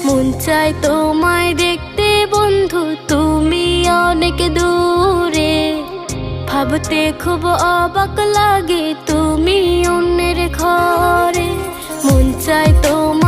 মন চায় তোমায় দেখতে বন্ধু, তুমি অনেক দূরে। ভাবতে খুব অবাক লাগে তুমি অন্যের ঘরে। মন চায় তোমায়